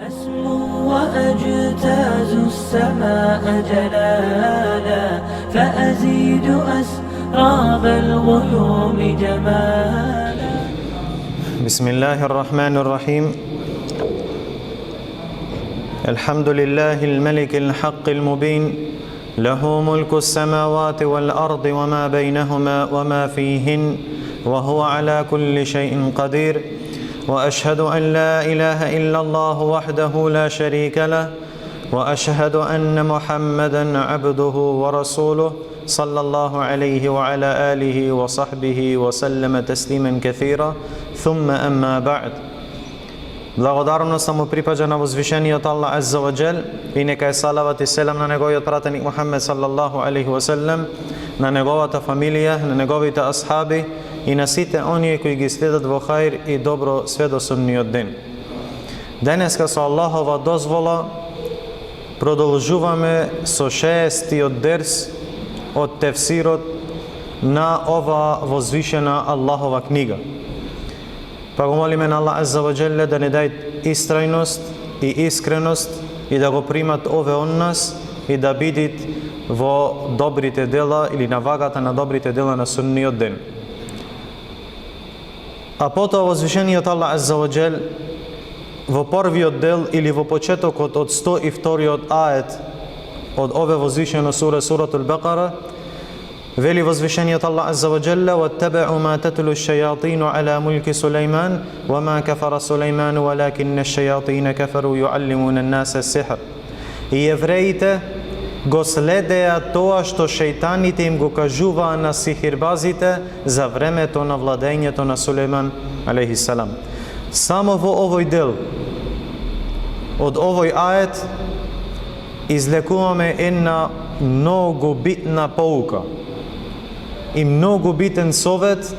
أسمو وأجتاز السماء جلالا فأزيد أسراب الغيوم جمالا. بسم الله الرحمن الرحيم. الحمد لله الملك الحق المبين، له ملك السماوات والأرض وما بينهما وما فيهن، وهو على كل شيء قدير. وأشهد أن لا إله إلا الله وحده لا شريك له، وأشهد أن محمدا عبده ورسوله صلى الله عليه وعلى آله وصحبه وسلم تسليما كثيرا. ثم أما بعد. Благодарност му припаѓа на возвишениот Аллах Азза ва Джел и нека е салават и селам на неговиот пратеник Мухаммед саллаллаху алейхи ва селем, на неговата фамилија, на неговите асхаби и на сите оние кои ги следат во хаир и добро све до судниот ден. Денеска со Аллахова дозвола продолжуваме со 6-тиот дерс од тефсирот на ова возвишена Аллахова книга. Па го молиме на Аллах Азза ва Джелле да не даде истрајност и искреност и да го примат ове од нас и да бидат во добрите дела или на вагата на добрите дела на судниот ден. А потоа возвишениот Аллах Азза ва Джел во првиот дел или во почетокот од 102-иот ает од ове возвишено сура, суратул Бекара, вели возвишениот Аллах Азза ва Джелла: وَاتَّبَعُوا مَا تَتْلُو الشَّيَاطِينُ عَلَى مُلْكِ سُلَيْمَانَ وَمَا كَفَرَ سُلَيْمَانُ وَلَكِنَّ الشَّيَاطِينَ كَفَرُوا يُعَلِّمُونَ النَّاسَ السِّحْرَ. И евреите го следеа тоа што шејтаните им го кажуваа на сихирбазите за времето на владењето на Сулејман алейхи салам. Само во овој дел од овој ает излекуваме една многу битна поука и многу битен совет,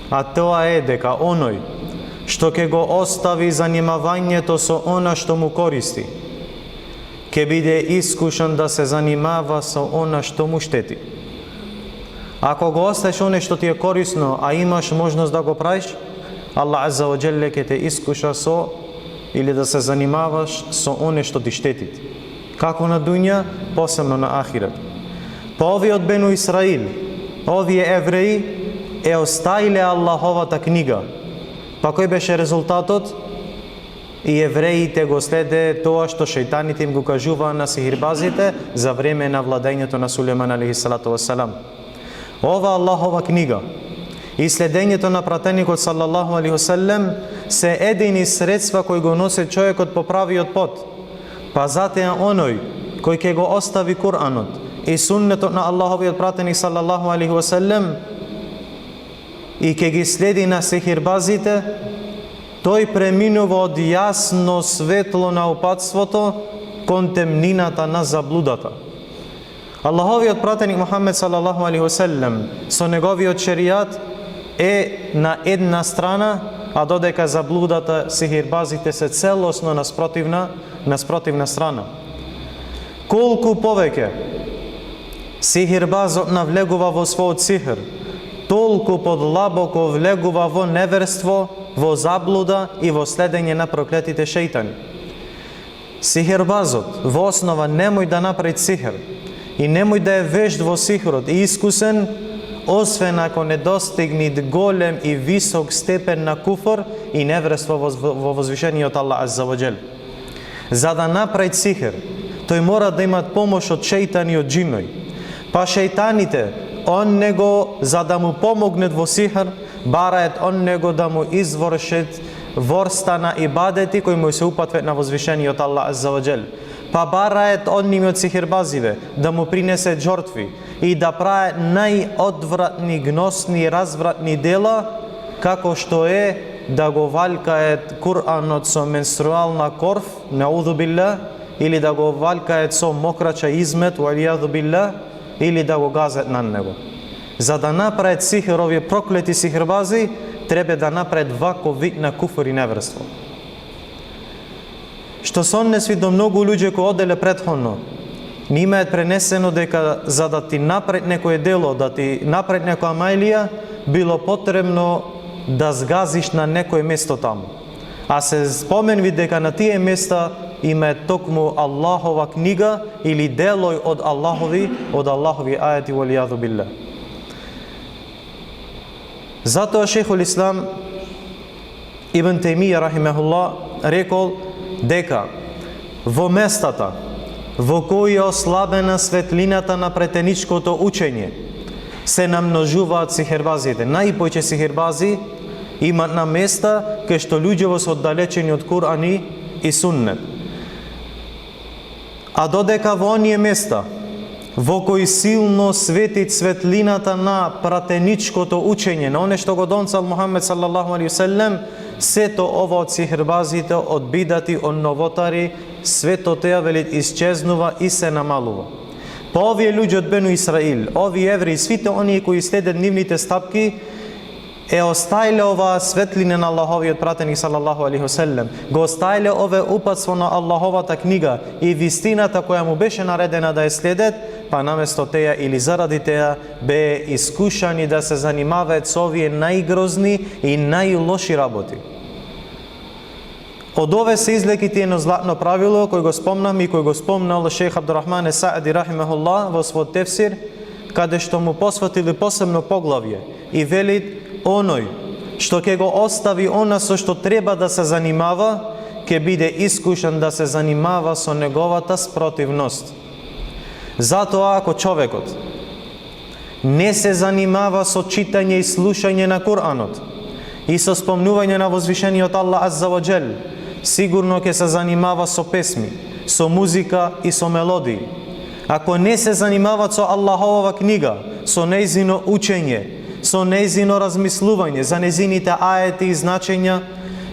а тоа е дека оној што ќе го остави занимавањето со она што му користи, ќе биде искушен да се занимава со она што му штети. Ако го оставиш оно што ти е корисно, а имаш можност да го правиш, Аллах Азза ва Джелле ќе те искуша со или да се занимаваш со оно што ти штети. Како на дуња, посебно на ахирет. По овие од Бену Исраил, овие евреи е оставиле Аллаховата книга. Па кој беше резултатот? И евреите го следе тоа што шејтаните им го кажуваа на сихирбазите за време на владењето на Сулејман алейхи салату ва салам. Ова Аллахова книга и следењето на пратеникот саллаллаху алейхи ва салем се едини средства кои го носи човекот по правиот пат. Па затоа оној кој ќе го остави Куранот и суннетот на Аллаховиот пратеник саллаллаху алейхи ва салем и ќе ги следи на сихирбазите, тој преминува од јасно светло на упатството кон темнината на заблудата. Аллаховиот пратеник Мухаммед саллаллаху алейхи ва салем со неговиот шеријат е на една страна, а додека заблудата, сихирбазите се целосно на спротивна страна. Колку повеќе сихирбазот навлегува во својот сихир, толку подлабоко влегува во неверство, во заблуда и во следење на проклетите шејтани. Сихирбазот во основа немој да направи сихир и немој да е вежд во сихирот и искусен, освен ако не достигне голем и висок степен на куфр и неверство во возвишениот Аллах Азза ва Джел. За да направи сихир, тој мора да имат помош од шејтани и од џиној. Па шејтаните, он него, за да му помогнет во сихир, бараат он него да му извршат ворста на ибадети кои му се упатват на возвишениот Аллах Азза ва Джел. Па бараат он ними од сихирбазиве да му принесе жртви и да прави најодвратни, гносни, развратни дела, како што е да го валкаат Куранот со менструална корв, наудhu билlah, или да го валкаат со мокрача измет, валијаду билlah, или да го газат на него. За да направат сихир овие проклети сихирбази, треба да направат ваков вид на куфр и неверство. Што се однесви до многу луѓе кои оделе претходно, нима е пренесено дека за да ти направи некое дело, да ти направи некоја мајлија, било потребно да сгазиш на некој место таму. А се споменви дека на тие места има е токму Аллахова книга или делој од Аллахови ајати валијаду билlah. Затоа шейхул ислам Ибн Тајмија рахимехуллах рекол дека во местата во кои е ослабена светлината на претеничкото учење се намножуваат сихербазите. Најпојче сихербази имат на места кај што луѓето се оддалечени од Кур'ан и Суннет. А додека во оние места во кои силно свети светлината на пратеничкото учење, на оне што го донцал Мухаммед салаллаху алейхи ве селем, сето ова од сихрбазите, од бидати, од новотари, свето теа велит исчезнува и се намалува. По овие луѓе од Бену Исраил, овие евреи, свите оние кои следат нивните стапки, е остајле оваа светлина на Аллаховиот пратеник салаллаху алейхи ве селем, го остајле ове упатство на Аллаховата книга и вистината која му беше наредена да ја следет, па наместо теја или заради теја бе искушани да се занимаваат со овие најгрозни и најлоши работи. Од ове се излеки едно златно правило кој го спомнам и кој го спомнал шейх Абдурахман Саади рахимехуллах во својот тефсир, каде што му посветили посебно поглавје и велит оној што ќе го остави она со што треба да се занимава, ќе биде искушен да се занимава со неговата спротивност. Затоа ако човекот не се занимава со читање и слушање на Кур'анот и со спомнување на возвишениот Аллах азза ва џел, сигурно ќе се занимава со песми, со музика и со мелодии. Ако не се занимава со Аллахова книга, со нејзино учење, со нејзино размислување за нејзините ајети и значења,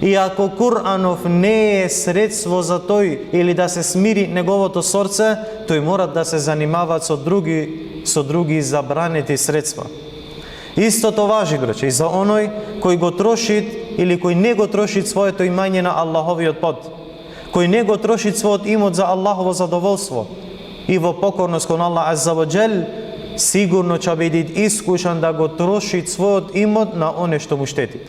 и ако Кур'анов не е средство за тој или да се смири неговото срце, тој мора да се занимава со други забранети средства. Истото важи, браќа, и за оној кој го троши или кој не го троши своето имање на Аллаховиот пат, кој не го троши својот имот за Аллахово задоволство и во покорност кон Аллах азза ва џел, сигурно ќе биде искушен да го троши својот имот на оне што му штети.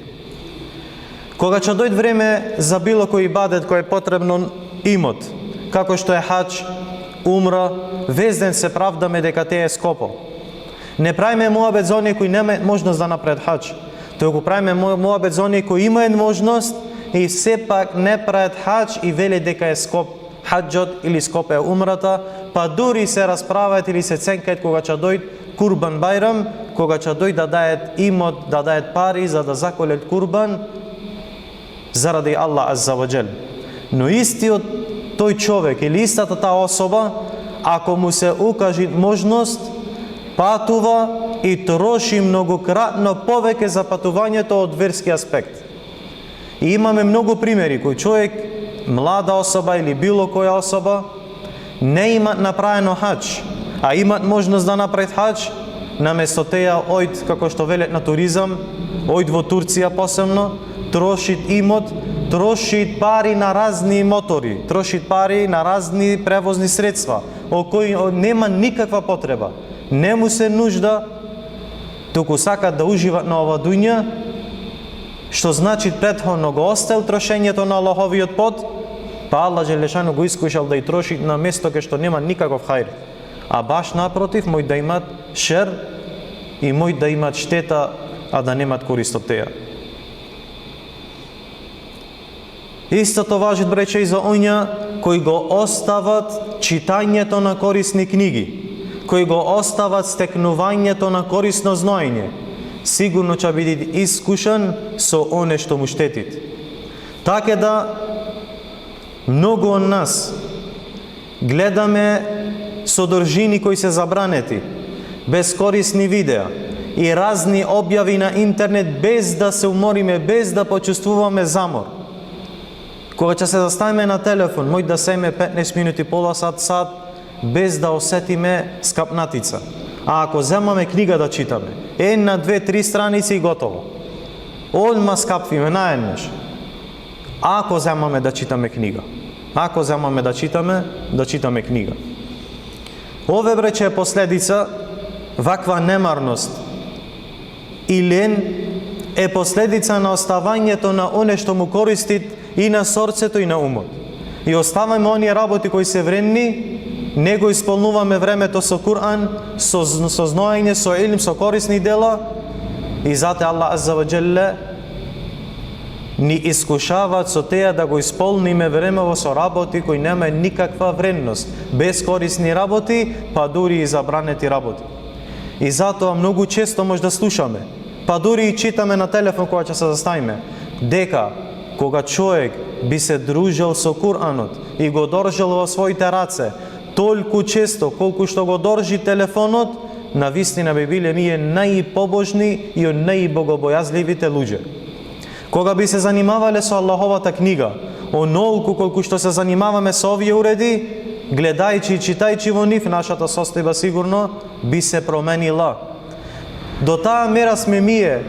Кога ќе дојде време за било кој ибадет кој е потребно имот, како што е хаџ, умра, везден се правдаме дека те е скопо. Не правиме муабет за оние кои нема можност да направат хаџ, туку правиме муабет за оние кои имаат можност и сепак не прават хаџ и веле дека е скоп хаџот или скоп е умрата, па дури се расправаат или се ценкаат кога ќе дојде Курбан Бајрам, кога ќе дојде да дајат имот, да дајат пари за да заколет курбан заради Аллах азза ва џел. Но истиот тој човек или истата таа особа, ако му се укаже можност, патува и троши многократно повеќе за патувањето од верски аспект. И имаме многу примери кој човек, млада особа или било која особа, не имат направено хаџ, а имат можност да направат хаџ, наместо теја ојд, како што велат на туризам, ојд во Турција посебно, трошит имот, трошит пари на разни мотори, трошит пари на разни превозни средства, о кои нема никаква потреба, не му се нужда, туку сакат да уживат на ова дуња, што значи претходно го остел трошењето на Аллаховиот пат, па Аллах Желешану го искушал да и троши на место кај што нема никаков хајр. А баш напротив, мој да имат шер и мој да имат штета, а да немат корист од теја. Истото важи, бреќе, и за онја кои го остават читањето на корисни книги, кои го остават стекнувањето на корисно знаење, сигурно ќе биде искушен со оне што му штетит. Така да многу од нас гледаме содржини кои се забранети, безкорисни видеа и разни објави на интернет без да се умориме, без да почувствуваме замор. Кога ќе се заставиме на телефон, мој да семе 15 минути, пола сат, без да осетиме скапнатица. А ако земаме книга да читаме, една, две, три страници и готово. Одма скапвиме наеднаш. Ако земаме да читаме книга. Ако земаме да читаме книга. Ове, бреќе, е последица, ваква немарност и лен е последица на оставањето на оне што му користит и на срцето и на умот. И оставаме оние работи кои се вредни, не го исполнуваме времето со Кур'ан, со знаење, со илм, со корисни дела, и зате Аллах Азза ва Джелле ни искушаваат со теја да го исполниме времево со работи кои нема никаква вредност, безкорисни работи, па дури и забранети работи. И затоа многу често може да слушаме, па дури и читаме на телефон кога ќе се заставиме, дека кога човек би се дружел со Кур'анот и го држал во своите раце, толку често колку што го држи телефонот, на вистина би биле ние најпобожни и најбогобојазливите луѓе. Кога би се занимавале со Аллаховата книга, онолку колку што се занимаваме со овие уреди, гледајќи и читајќи во нив, нашата состојба сигурно би се променила. До таа мера сме ние,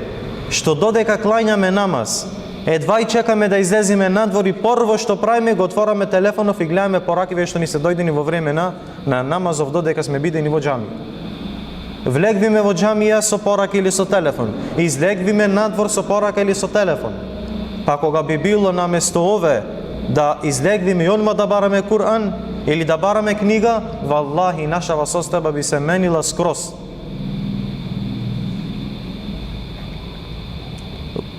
што додека клањаме намаз, едва и чекаме да излеземе надвор и прво што правиме, го отвораме телефонов и гледаме поракиве што ни се дојдени во време на намазов, додека сме бидени во џамија. Влегвиме во џамија со порака или со телефон, излегвиме надвор со порака или со телефон. Па кога би било наместо ове да излегвиме и одма да бараме Кур'ан или да бараме книга, валлахи нашава состојба би се менила скроз.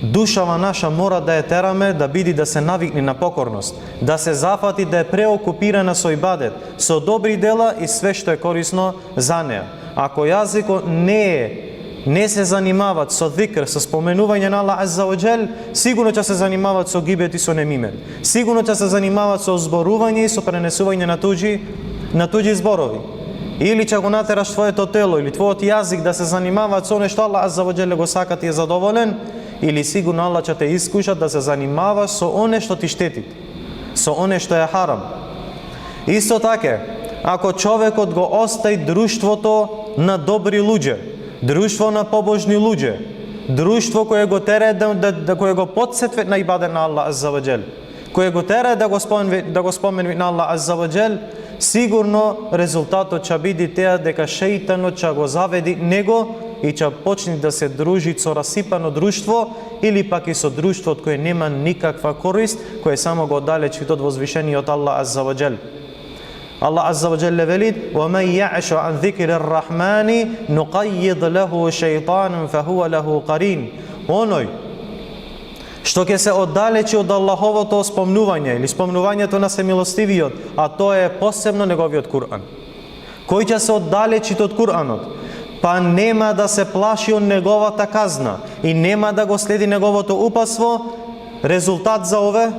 Душава наша мора да ја тераме да биде да се навикне на покорност, да се зафати да е преокупирана со ибадет, со добри дела и све што е корисно за неа. Ако јазикот не се занимават со зикр, со споменување на Аллах Азза ва Джел, сигурно ќе се занимават со гибет и со немимет. Сигурно ќе се занимават со зборување и со пренесување на туѓи зборови. Или ќе го натераш твоето тело или твојот јазик да се занимават со нешто Аллах Азза ва Джел го сака ти е задоволен, или сигурно Аллах ќе те искушат да се занимаваш со оне што ти штети, со оне што е харам. Исто така, ако човекот го остави друштвото на добри луѓе, друштво на побожни луѓе, друштво кое го тере кое го потсетве на ибадет на Аллах Азза ва Джел, кое го тере да го споменува на Аллах Азза ва Джел, сигурно резултатот ќе биде теа дека шејтанот ќе го заведи него и ќе почне да се дружи со расипано друштво или пак и со друштво од кое нема никаква корист, кое само го оддалечи од возвишениот Аллах Азза ва Джел. Allah Azza wa Jalla veli: وَمَنْ يَعْشُ عَنْ ذِكْرِ الرَّحْمَنِ نُقَيِّضْ لَهُ شَيْطَانًا فَهُوَ لَهُ قَرِينٌ. Оној што ќе се оддалечи од Аллаховото спомнување или спомнувањето на Семилостивиот, а тоа е посебно неговиот Кур'ан. Кој ќе се оддалечи од Кур'анот, па нема да се плаши од неговата казна и нема да го следи неговото упатство, резултат за ове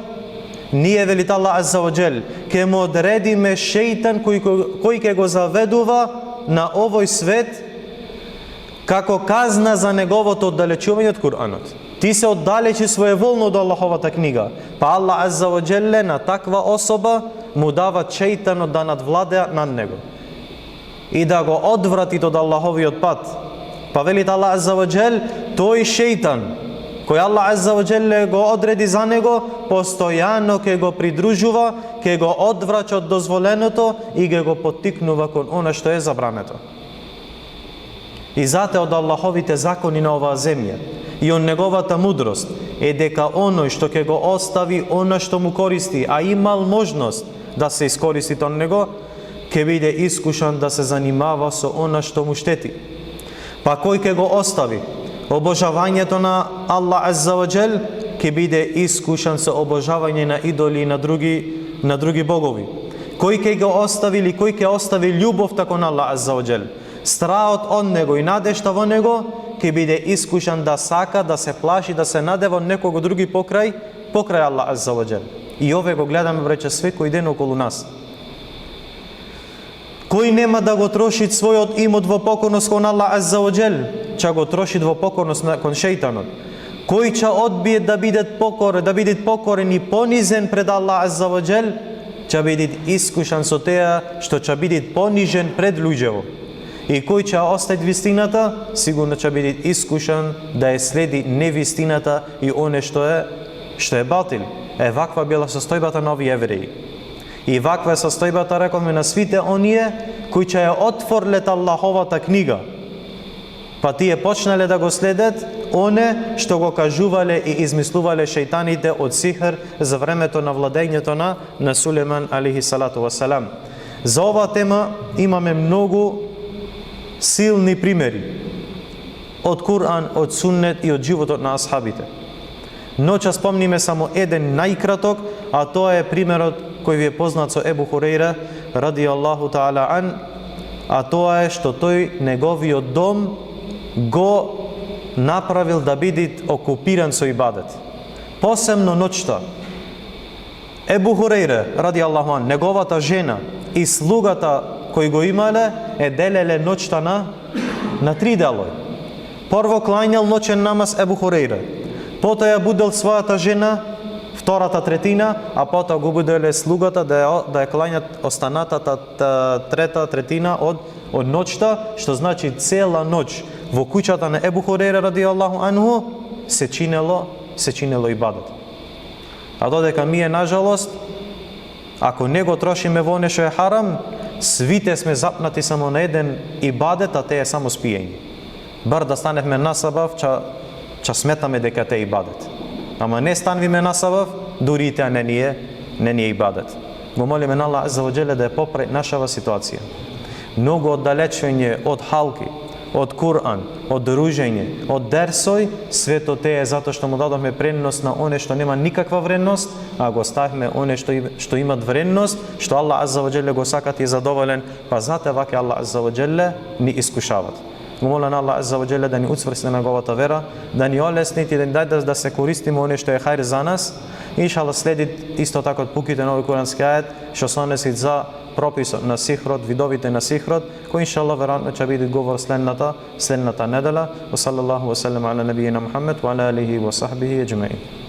ние, велит Аллах Азза ва Джел, ке му одредиме шејтан кој ке го заведува на овој свет како казна за неговото оддалечување од Кур'анот. Ти се оддалечи своеволно од Аллаховата книга, па Аллах Азза ва Джелле на таква особа му дава шејтанот да надвладеа над него и да го одврати од Аллаховиот пат. Па велит Аллах Азза ва Джел, тој шејтан кој Аллах Азза ва Джелле го одреди за него, постојано ке го придружува, ке го одвраќа од дозволеното и ке го поттикнува кон она што е забрането. И зате од Аллаховите закони на оваа земја и од неговата мудрост е дека оној што ке го остави она што му користи, а имал можност да се искористи од него, ке биде искушан да се занимава со она што му штети. Па кој ке го остави обожавањето на Аллах Азза ва Джел, ке биде искушан со обожавање на идоли и на други богови. Кој ке го остави или кој ке остави љубовта кон Аллах Азза ва Джел, страхот од него и надежта во него, ке биде искушан да сака, да се плаши, да се наде во некого други покрај Аллах Азза ва Джел. И ове го гледаме, браќа, секој ден околу нас. Кој нема да го троши својот имот во покорност кон Аллах Азза ва Джел, ќе го троши во покорност кон шејтанот. Кој ќе одбие да биде покорен и понизен пред Аллах Азза ва Джел, ќе биде искушан со теа што ќе биде понижен пред луѓево. И кој ќе остави вистината, сигурно ќе биде искушан да ја следи невистината и оне што е батил. Ваква била состојбата на овие евреи. И ваква е состојбата, рековме, на свите оние кои ќе ја отворлет Аллаховата книга, па тие почнале да го следат оне што го кажувале и измислувале шејтаните од сихр за времето на владењето на Сулейман алейхи салату вассалам. За оваа тема имаме многу силни примери од Куран, од Суннет и од животот на асхабите. Но ќе спомниме само еден најкраток, а тоа е примерот кој ви е познат со Ебу Хурейра ради Аллаху таала ан, а тоа е што тој неговиот дом го направил да биде окупиран со ибадет. Посебно ноќта. Ебу Хурейра ради Аллаху ан, неговата жена и слугата кои го имале е делеле ноќта на 3 делови. Прво клањал ноќен намаз Ебу Хурейра, потоа ја будел својата жена втората третина, а потоа го буделе слугата да ја клањат останатата трета третина од ноќта, што значи цела ноќ во куќата на Ебу Хурейра ради Аллаху анху се чинело ибадет. А додека ние, нажалост, ако не го трошиме во нешто е харам, свите сме запнати само на еден ибадет, а те е само спиење. Бар да станевме насабав, че сметаме дека те е ибадет. Ама не станвиме насабав, дури и теа не ни е ибадет. Го молиме на Аллах азза ва џеле да ја поправи нашава ситуација. Многу оддалечување од халки, од Куран, од дружење, од дерсој, свето те е затоа што му дадовме предност на оне што нема никаква вредност, а го ставме оне што имат вредност, што Аллах азза ва џеле го сакат и задоволен, па зате ваќе Аллах азза ва џеле ни искушават. Го моля на Аллах азза ва џеле да ни уцврсти на неговата вера, да ни олесни и да ни даде да се користиме оне што е хајр за нас. Иншалlah следи исто така од пуките на овој курански ајет што се однесит за прописот на сихрот, видовите на сихрот, кој иншалlah веројатно ќе биде говор следната недела. Wa sallallahu wa sallam ala nabiyina Muhammad wa ala alihi wa sahbihi ajma'in.